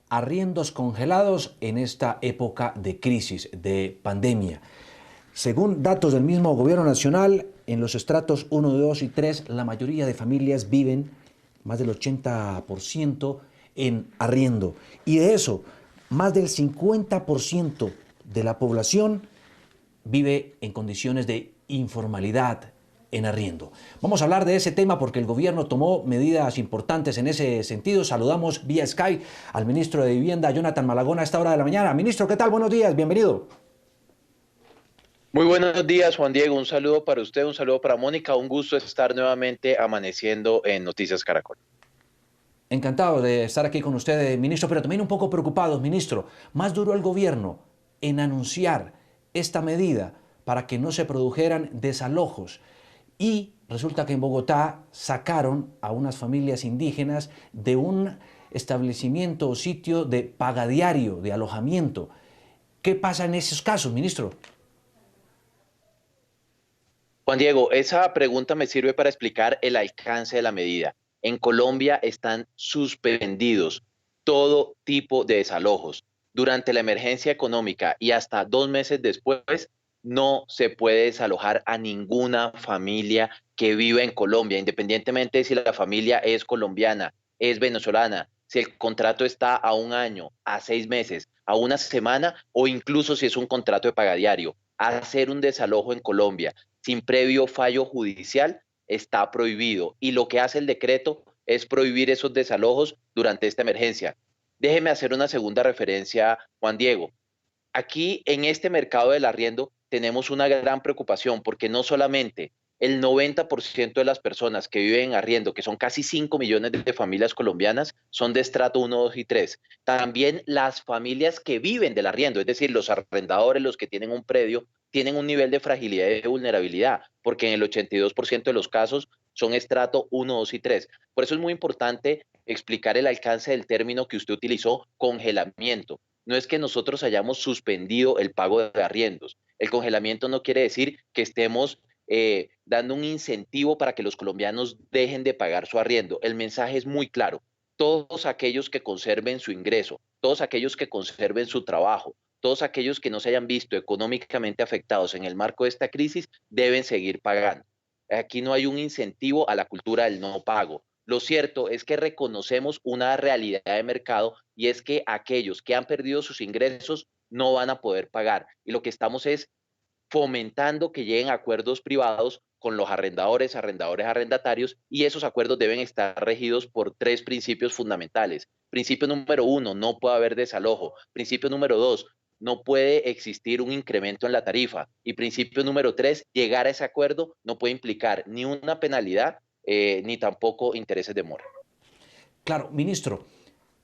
arriendos congelados en esta época de crisis, de pandemia. Según datos del mismo Gobierno Nacional, en los estratos 1, 2 y 3, la mayoría de familias viven, más del 80%, en arriendo. Y de eso, más del 50% de la población vive en condiciones de informalidad en arriendo. Vamos a hablar de ese tema porque el gobierno tomó medidas importantes en ese sentido. Saludamos vía Skype al ministro de Vivienda, Jonathan Malagón, a esta hora de la mañana. Ministro, ¿qué tal? Buenos días, bienvenido. Muy buenos días, Juan Diego. Un saludo para usted, un saludo para Mónica. Un gusto estar nuevamente amaneciendo en Noticias Caracol. Encantado de estar aquí con usted, ministro, pero también un poco preocupados, ministro. Más duro el gobierno en anunciar esta medida para que no se produjeran desalojos. Y resulta que en Bogotá sacaron a unas familias indígenas de un establecimiento o sitio de pagadiario, de alojamiento. ¿Qué pasa en esos casos, ministro? Juan Diego, esa pregunta me sirve para explicar el alcance de la medida. En Colombia están suspendidos todo tipo de desalojos. Durante la emergencia económica y hasta 2 meses después, no se puede desalojar a ninguna familia que viva en Colombia, independientemente de si la familia es colombiana, es venezolana, si el contrato está a 1 año, a 6 meses, a una semana o incluso si es un contrato de pagadiario. Hacer un desalojo en Colombia sin previo fallo judicial está prohibido y lo que hace el decreto es prohibir esos desalojos durante esta emergencia. Déjeme hacer una segunda referencia, Juan Diego. Aquí en este mercado del arriendo tenemos una gran preocupación porque no solamente el 90% de las personas que viven en arriendo, que son casi 5 millones de familias colombianas, son de estrato 1, 2 y 3. También las familias que viven del arriendo, es decir, los arrendadores, los que tienen un predio, tienen un nivel de fragilidad y de vulnerabilidad, porque en el 82% de los casos son estrato 1, 2 y 3. Por eso es muy importante explicar el alcance del término que usted utilizó, congelamiento. No es que nosotros hayamos suspendido el pago de arriendos. El congelamiento no quiere decir que estemos dando un incentivo para que los colombianos dejen de pagar su arriendo. El mensaje es muy claro. Todos aquellos que conserven su ingreso, todos aquellos que conserven su trabajo, todos aquellos que no se hayan visto económicamente afectados en el marco de esta crisis deben seguir pagando. Aquí no hay un incentivo a la cultura del no pago. Lo cierto es que reconocemos una realidad de mercado y es que aquellos que han perdido sus ingresos no van a poder pagar. Y lo que estamos es fomentando que lleguen a acuerdos privados con los arrendadores, arrendatarios, y esos acuerdos deben estar regidos por 3 principios fundamentales. Principio número 1, no puede haber desalojo. Principio número 2, no puede existir un incremento en la tarifa. Y principio número 3, llegar a ese acuerdo no puede implicar ni una penalidad ni tampoco intereses de mora. Claro, ministro,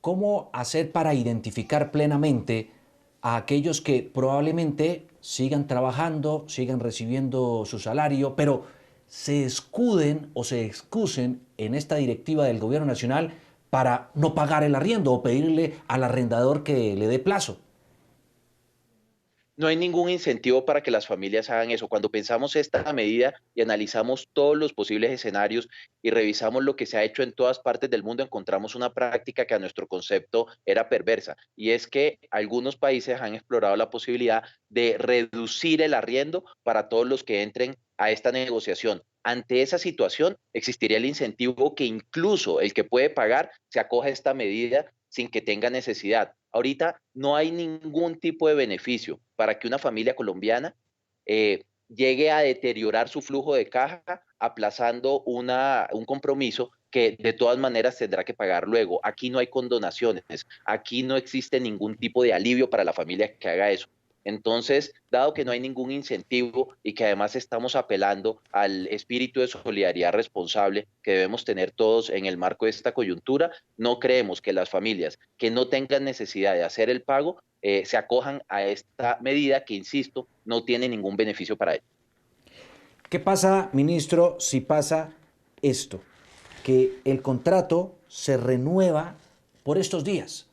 ¿cómo hacer para identificar plenamente a aquellos que probablemente sigan trabajando, sigan recibiendo su salario, pero se escuden o se excusen en esta directiva del gobierno nacional para no pagar el arriendo o pedirle al arrendador que le dé plazo? No hay ningún incentivo para que las familias hagan eso. Cuando pensamos esta medida y analizamos todos los posibles escenarios y revisamos lo que se ha hecho en todas partes del mundo, encontramos una práctica que a nuestro concepto era perversa. Y es que algunos países han explorado la posibilidad de reducir el arriendo para todos los que entren a esta negociación. Ante esa situación, existiría el incentivo que incluso el que puede pagar se acoja a esta medida sin que tenga necesidad. Ahorita no hay ningún tipo de beneficio para que una familia colombiana llegue a deteriorar su flujo de caja aplazando un compromiso que de todas maneras tendrá que pagar luego. Aquí no hay condonaciones, aquí no existe ningún tipo de alivio para la familia que haga eso. Entonces, dado que no hay ningún incentivo y que además estamos apelando al espíritu de solidaridad responsable que debemos tener todos en el marco de esta coyuntura, no creemos que las familias que no tengan necesidad de hacer el pago se acojan a esta medida que, insisto, no tiene ningún beneficio para ellos. ¿Qué pasa, ministro, si pasa esto? Que el contrato se renueva por estos días.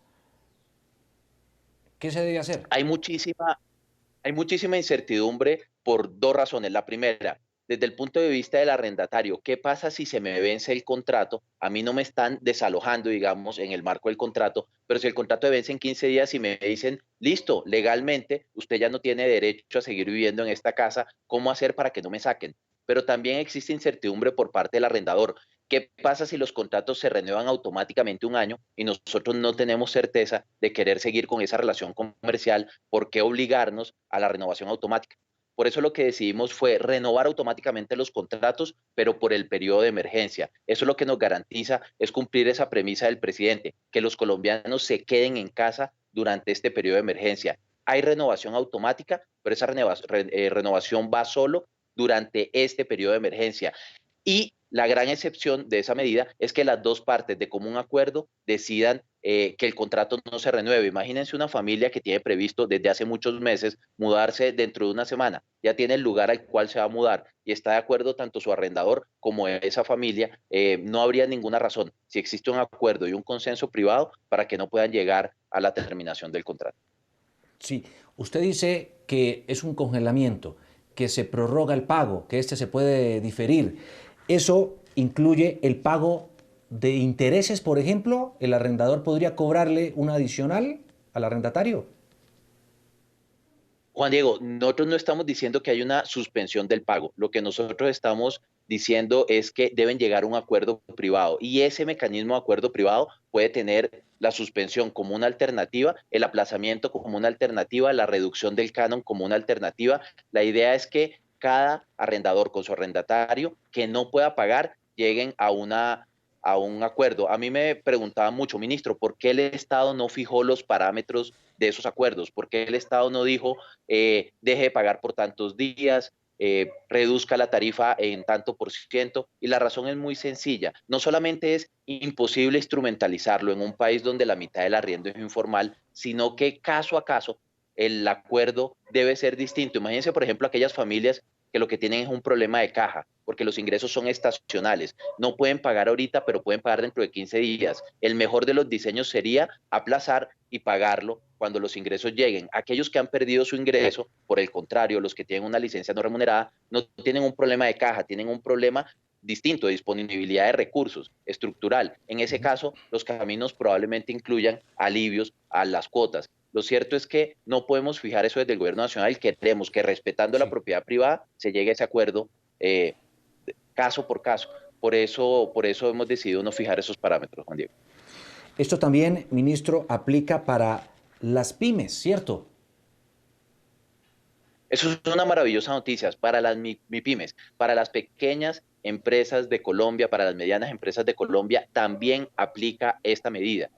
¿Qué se debe hacer? Hay muchísima incertidumbre por 2 razones. La primera, desde el punto de vista del arrendatario, ¿qué pasa si se me vence el contrato? A mí no me están desalojando, digamos, en el marco del contrato, pero si el contrato me vence en 15 días y me dicen, listo, legalmente, usted ya no tiene derecho a seguir viviendo en esta casa, ¿cómo hacer para que no me saquen? Pero también existe incertidumbre por parte del arrendador. ¿Qué pasa si los contratos se renuevan automáticamente un año y nosotros no tenemos certeza de querer seguir con esa relación comercial? ¿Por qué obligarnos a la renovación automática? Por eso lo que decidimos fue renovar automáticamente los contratos, pero por el periodo de emergencia. Eso lo que nos garantiza es cumplir esa premisa del presidente, que los colombianos se queden en casa durante este periodo de emergencia. Hay renovación automática, pero esa renovación va solo durante este periodo de emergencia. Y la gran excepción de esa medida es que las dos partes de común acuerdo decidan que el contrato no se renueve. Imagínense una familia que tiene previsto desde hace muchos meses mudarse dentro de una semana. Ya tiene el lugar al cual se va a mudar y está de acuerdo tanto su arrendador como esa familia. No habría ninguna razón, si existe un acuerdo y un consenso privado, para que no puedan llegar a la terminación del contrato. Sí, usted dice que es un congelamiento, que se prorroga el pago, que este se puede diferir. ¿Eso incluye el pago de intereses, por ejemplo? ¿El arrendador podría cobrarle un adicional al arrendatario? Juan Diego, nosotros no estamos diciendo que hay una suspensión del pago. Lo que nosotros estamos diciendo es que deben llegar a un acuerdo privado y ese mecanismo de acuerdo privado puede tener la suspensión como una alternativa, el aplazamiento como una alternativa, la reducción del canon como una alternativa. La idea es que cada arrendador con su arrendatario que no pueda pagar lleguen a un acuerdo. A mí me preguntaba mucho, ministro, ¿por qué el Estado no fijó los parámetros de esos acuerdos? ¿Por qué el Estado no dijo deje de pagar por tantos días, reduzca la tarifa en tanto por ciento? Y la razón es muy sencilla. No solamente es imposible instrumentalizarlo en un país donde la mitad del arriendo es informal, sino que caso a caso el acuerdo debe ser distinto. Imagínense, por ejemplo, aquellas familias que lo que tienen es un problema de caja, porque los ingresos son estacionales. No pueden pagar ahorita, pero pueden pagar dentro de 15 días. El mejor de los diseños sería aplazar y pagarlo cuando los ingresos lleguen. Aquellos que han perdido su ingreso, por el contrario, los que tienen una licencia no remunerada, no tienen un problema de caja, tienen un problema distinto de disponibilidad de recursos estructural. En ese caso, los caminos probablemente incluyan alivios a las cuotas. Lo cierto es que no podemos fijar eso desde el gobierno nacional. Queremos que respetando la Sí. propiedad privada se llegue a ese acuerdo eh, caso por caso. Por eso hemos decidido no fijar esos parámetros, Juan Diego. Esto también, ministro, aplica para las pymes, ¿cierto? Eso es una maravillosa noticia para las MIPIMES, para las pequeñas empresas de Colombia, para las medianas empresas de Colombia, también aplica esta medida.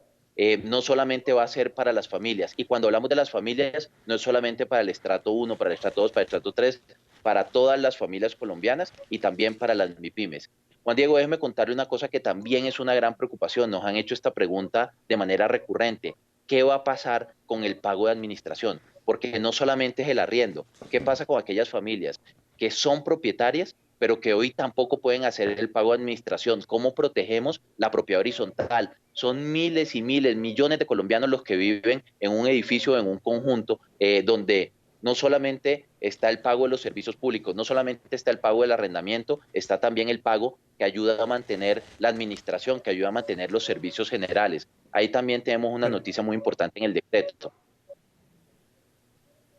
No solamente va a ser para las familias, y cuando hablamos de las familias, no es solamente para el estrato 1, para el estrato 2, para el estrato 3, para todas las familias colombianas y también para las MIPIMES. Juan Diego, déjeme contarle una cosa que también es una gran preocupación. Nos han hecho esta pregunta de manera recurrente. ¿Qué va a pasar con el pago de administración? Porque no solamente es el arriendo. ¿Qué pasa con aquellas familias que son propietarias, pero que hoy tampoco pueden hacer el pago de administración? ¿Cómo protegemos la propiedad horizontal? Son miles y miles, millones de colombianos los que viven en un edificio, en un conjunto, donde no solamente está el pago de los servicios públicos, no solamente está el pago del arrendamiento, está también el pago que ayuda a mantener la administración, que ayuda a mantener los servicios generales. Ahí también tenemos una Pero, noticia muy importante en el decreto.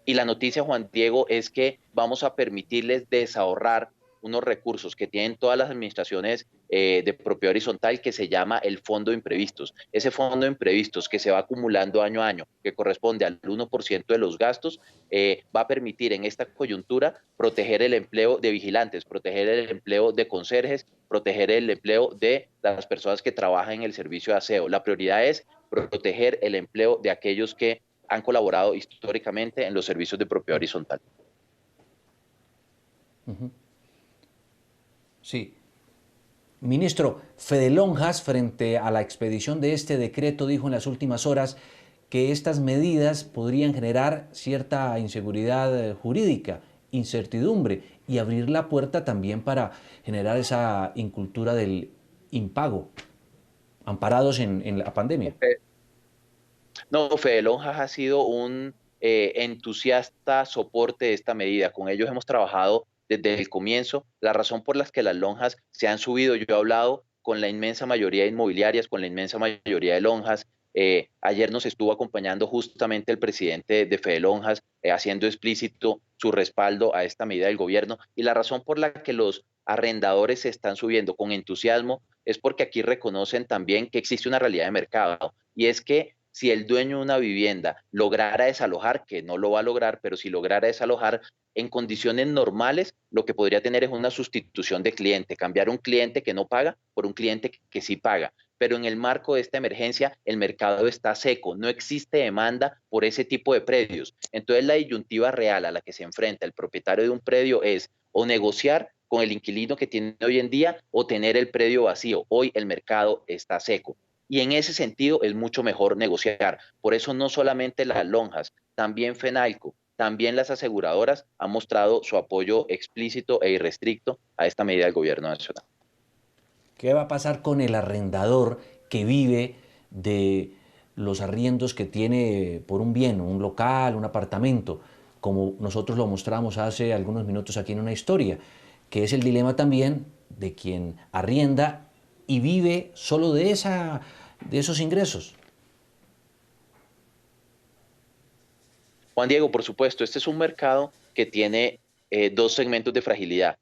Y la noticia, Juan Diego, es que vamos a permitirles desahorrar unos recursos que tienen todas las administraciones de propiedad horizontal, que se llama el Fondo de Imprevistos. Ese Fondo de Imprevistos que se va acumulando año a año, que corresponde al 1% de los gastos, va a permitir en esta coyuntura proteger el empleo de vigilantes, proteger el empleo de conserjes, proteger el empleo de las personas que trabajan en el servicio de aseo. La prioridad es proteger el empleo de aquellos que han colaborado históricamente en los servicios de propiedad horizontal. sí. Ministro, Fede Lonjas, frente a la expedición de este decreto, dijo en las últimas horas que estas medidas podrían generar cierta inseguridad jurídica, incertidumbre y abrir la puerta también para generar esa incultura del impago, amparados en la pandemia. No, Fede Lonjas ha sido un entusiasta soporte de esta medida. Con ellos hemos trabajado desde el comienzo, la razón por la que las lonjas se han subido. Yo he hablado con la inmensa mayoría de inmobiliarias, con la inmensa mayoría de lonjas. Ayer nos estuvo acompañando justamente el presidente de Fede Lonjas, haciendo explícito su respaldo a esta medida del gobierno. Y la razón por la que los arrendadores se están subiendo con entusiasmo es porque aquí reconocen también que existe una realidad de mercado, y es que si el dueño de una vivienda lograra desalojar, que no lo va a lograr, pero si lograra desalojar en condiciones normales, lo que podría tener es una sustitución de cliente, cambiar un cliente que no paga por un cliente que sí paga. Pero en el marco de esta emergencia, el mercado está seco, no existe demanda por ese tipo de predios. Entonces la disyuntiva real a la que se enfrenta el propietario de un predio es o negociar con el inquilino que tiene hoy en día o tener el predio vacío. Hoy el mercado está seco. Y en ese sentido es mucho mejor negociar. Por eso no solamente las lonjas, también Fenalco, también las aseguradoras han mostrado su apoyo explícito e irrestricto a esta medida del gobierno nacional. ¿Qué va a pasar con el arrendador que vive de los arriendos que tiene por un bien, un local, un apartamento, como nosotros lo mostramos hace algunos minutos aquí en una historia, que es el dilema también de quien arrienda y vive solo de esos ingresos? Juan Diego, por supuesto, este es un mercado que tiene dos segmentos de fragilidad.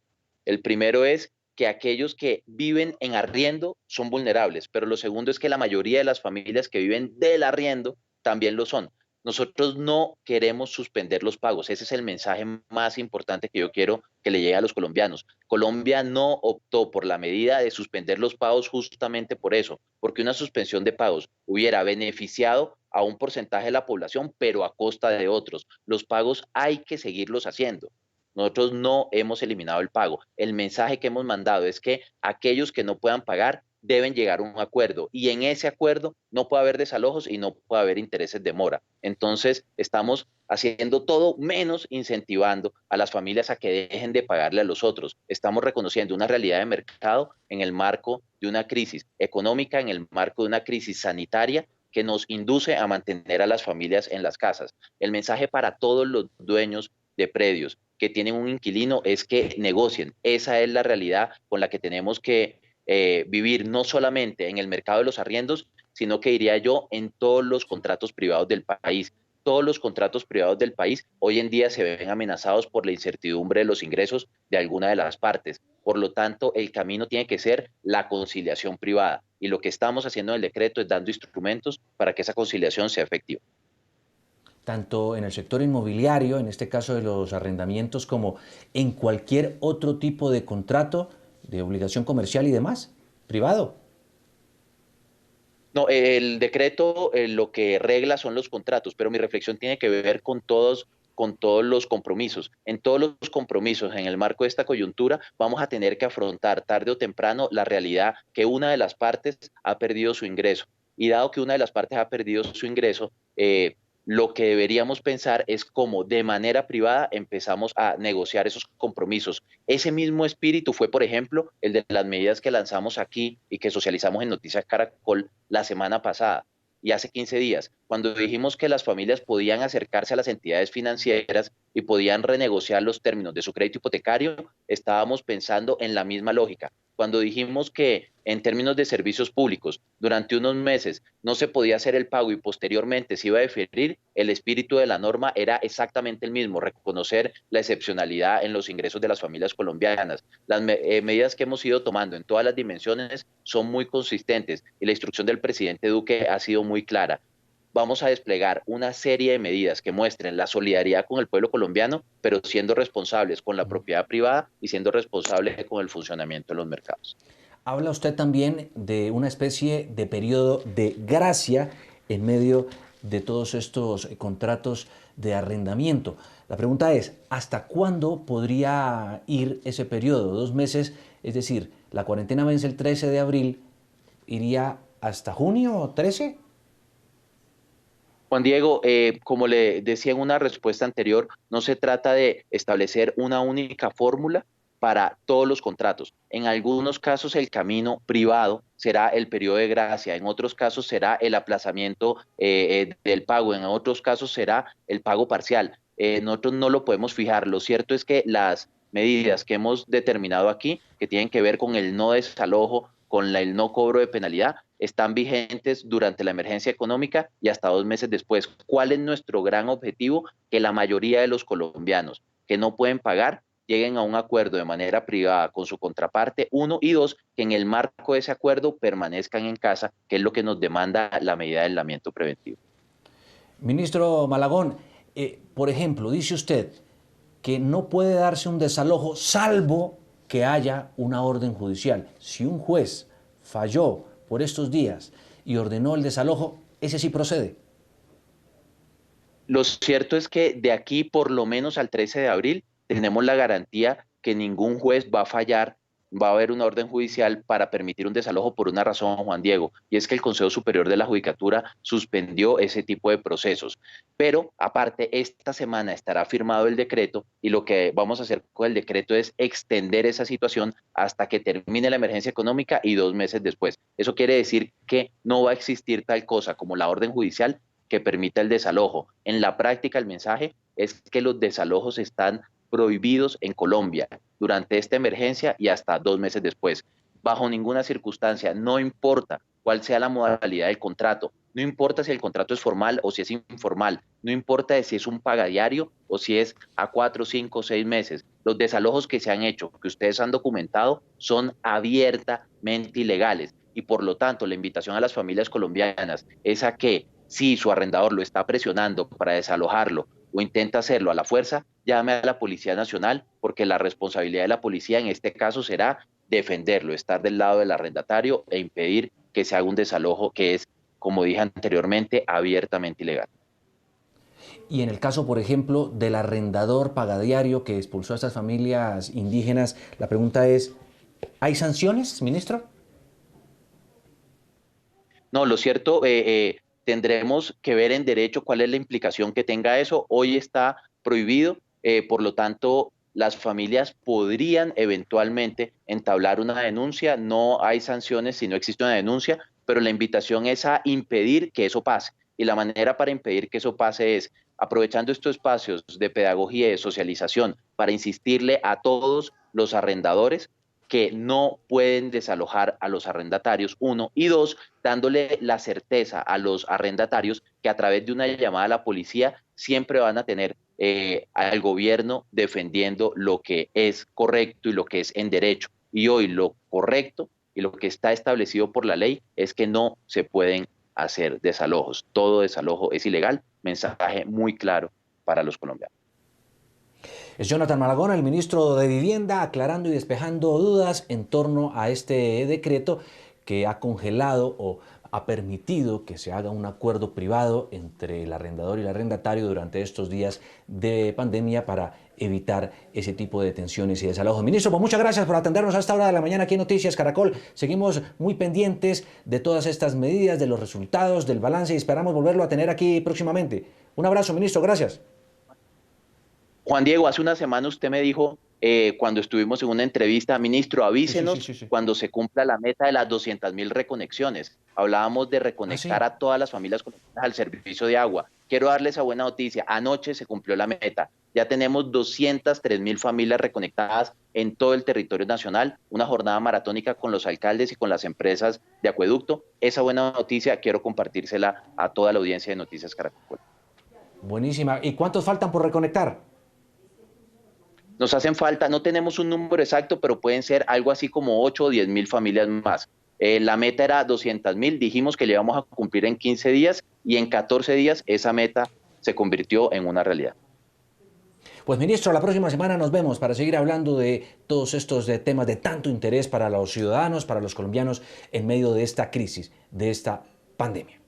El primero es que aquellos que viven en arriendo son vulnerables, pero lo segundo es que la mayoría de las familias que viven del arriendo también lo son. Nosotros no queremos suspender los pagos. Ese es el mensaje más importante que yo quiero que le llegue a los colombianos. Colombia no optó por la medida de suspender los pagos justamente por eso, porque una suspensión de pagos hubiera beneficiado a un porcentaje de la población, pero a costa de otros. Los pagos hay que seguirlos haciendo. Nosotros no hemos eliminado el pago. El mensaje que hemos mandado es que aquellos que no puedan pagar deben llegar a un acuerdo, y en ese acuerdo no puede haber desalojos y no puede haber intereses de mora. Entonces estamos haciendo todo menos incentivando a las familias a que dejen de pagarle a los otros. Estamos reconociendo una realidad de mercado en el marco de una crisis económica, en el marco de una crisis sanitaria que nos induce a mantener a las familias en las casas. El mensaje para todos los dueños de predios que tienen un inquilino es que negocien. Esa es la realidad con la que tenemos que vivir, no solamente en el mercado de los arriendos, sino que diría yo en todos los contratos privados del país. Todos los contratos privados del país hoy en día se ven amenazados por la incertidumbre de los ingresos de alguna de las partes. Por lo tanto, el camino tiene que ser la conciliación privada. Y lo que estamos haciendo en el decreto es dando instrumentos para que esa conciliación sea efectiva. Tanto en el sector inmobiliario, en este caso de los arrendamientos, como en cualquier otro tipo de contrato de obligación comercial y demás, privado. No, el decreto lo que regla son los contratos, pero mi reflexión tiene que ver con todos los compromisos. En todos los compromisos, en el marco de esta coyuntura, vamos a tener que afrontar tarde o temprano la realidad que una de las partes ha perdido su ingreso. Y dado que una de las partes ha perdido su ingreso, lo que deberíamos pensar es cómo de manera privada empezamos a negociar esos compromisos. Ese mismo espíritu fue, por ejemplo, el de las medidas que lanzamos aquí y que socializamos en Noticias Caracol la semana pasada y hace 15 días, cuando dijimos que las familias podían acercarse a las entidades financieras y podían renegociar los términos de su crédito hipotecario. Estábamos pensando en la misma lógica. Cuando dijimos que en términos de servicios públicos, durante unos meses no se podía hacer el pago y posteriormente se iba a diferir, el espíritu de la norma era exactamente el mismo: reconocer la excepcionalidad en los ingresos de las familias colombianas. Las medidas que hemos ido tomando en todas las dimensiones son muy consistentes y la instrucción del presidente Duque ha sido muy clara. Vamos a desplegar una serie de medidas que muestren la solidaridad con el pueblo colombiano, pero siendo responsables con la propiedad privada y siendo responsables con el funcionamiento de los mercados. Habla usted también de una especie de periodo de gracia en medio de todos estos contratos de arrendamiento. La pregunta es, ¿hasta cuándo podría ir ese periodo? 2 meses, es decir, la cuarentena vence el 13 de abril, ¿iría hasta junio 13? Juan Diego, como le decía en una respuesta anterior, no se trata de establecer una única fórmula para todos los contratos. En algunos casos el camino privado será el periodo de gracia, en otros casos será el aplazamiento del pago, en otros casos será el pago parcial. Nosotros no lo podemos fijar. Lo cierto es que las medidas que hemos determinado aquí, que tienen que ver con el no desalojo, con el no cobro de penalidad, están vigentes durante la emergencia económica y hasta 2 meses después. ¿Cuál es nuestro gran objetivo? Que la mayoría de los colombianos que no pueden pagar lleguen a un acuerdo de manera privada con su contraparte, uno, y dos, que en el marco de ese acuerdo permanezcan en casa, que es lo que nos demanda la medida de aislamiento preventivo. Ministro Malagón, por ejemplo, dice usted que no puede darse un desalojo salvo que haya una orden judicial. Si un juez falló por estos días y ordenó el desalojo, ese sí procede. Lo cierto es que de aquí por lo menos al 13 de abril tenemos la garantía que ningún juez va a fallar, va a haber una orden judicial para permitir un desalojo por una razón, Juan Diego, y es que el Consejo Superior de la Judicatura suspendió ese tipo de procesos. Pero aparte, esta semana estará firmado el decreto y lo que vamos a hacer con el decreto es extender esa situación hasta que termine la emergencia económica y 2 meses después. Eso quiere decir que no va a existir tal cosa como la orden judicial que permita el desalojo. En la práctica, el mensaje es que los desalojos están prohibidos en Colombia durante esta emergencia y hasta 2 meses después. Bajo ninguna circunstancia, no importa cuál sea la modalidad del contrato, no importa si el contrato es formal o si es informal, no importa si es un pagadiario o si es a 4, 5, 6 meses. Los desalojos que se han hecho, que ustedes han documentado, son abiertamente ilegales y por lo tanto la invitación a las familias colombianas es a que si su arrendador lo está presionando para desalojarlo o intenta hacerlo a la fuerza, llame a la Policía Nacional, porque la responsabilidad de la policía en este caso será defenderlo, estar del lado del arrendatario e impedir que se haga un desalojo que es, como dije anteriormente, abiertamente ilegal. Y en el caso, por ejemplo, del arrendador pagadiario que expulsó a estas familias indígenas, la pregunta es, ¿hay sanciones, ministro? No, lo cierto, tendremos que ver en derecho cuál es la implicación que tenga eso. Hoy está prohibido, por lo tanto, las familias podrían eventualmente entablar una denuncia. No hay sanciones si no existe una denuncia, pero la invitación es a impedir que eso pase. Y la manera para impedir que eso pase es aprovechando estos espacios de pedagogía y de socialización para insistirle a todos los arrendadores que no pueden desalojar a los arrendatarios, uno, y dos, dándole la certeza a los arrendatarios que a través de una llamada a la policía siempre van a tener al gobierno defendiendo lo que es correcto y lo que es en derecho. Y hoy lo correcto y lo que está establecido por la ley es que no se pueden hacer desalojos. Todo desalojo es ilegal. Mensaje muy claro para los colombianos. Es Jonathan Malagón, el ministro de Vivienda, aclarando y despejando dudas en torno a este decreto que ha congelado o ha permitido que se haga un acuerdo privado entre el arrendador y el arrendatario durante estos días de pandemia para evitar ese tipo de tensiones y desalojos. Ministro, pues muchas gracias por atendernos a esta hora de la mañana aquí en Noticias Caracol. Seguimos muy pendientes de todas estas medidas, de los resultados, del balance y esperamos volverlo a tener aquí próximamente. Un abrazo, ministro, gracias. Juan Diego, hace una semana usted me dijo, cuando estuvimos en una entrevista, ministro, avísenos Sí. cuando se cumpla la meta de las 200.000 reconexiones. Hablábamos de reconectar a todas las familias colombianas al servicio de agua. Quiero darles esa buena noticia. Anoche se cumplió la meta. Ya tenemos 203.000 familias reconectadas en todo el territorio nacional. Una jornada maratónica con los alcaldes y con las empresas de acueducto. Esa buena noticia quiero compartírsela a toda la audiencia de Noticias Caracol. Buenísima. ¿Y cuántos faltan por reconectar? Nos hacen falta, no tenemos un número exacto, pero pueden ser algo así como 8 o 10.000 familias más. La meta era 200.000, dijimos que le íbamos a cumplir en 15 días y en 14 días esa meta se convirtió en una realidad. Pues ministro, la próxima semana nos vemos para seguir hablando de todos estos temas de tanto interés para los ciudadanos, para los colombianos en medio de esta crisis, de esta pandemia.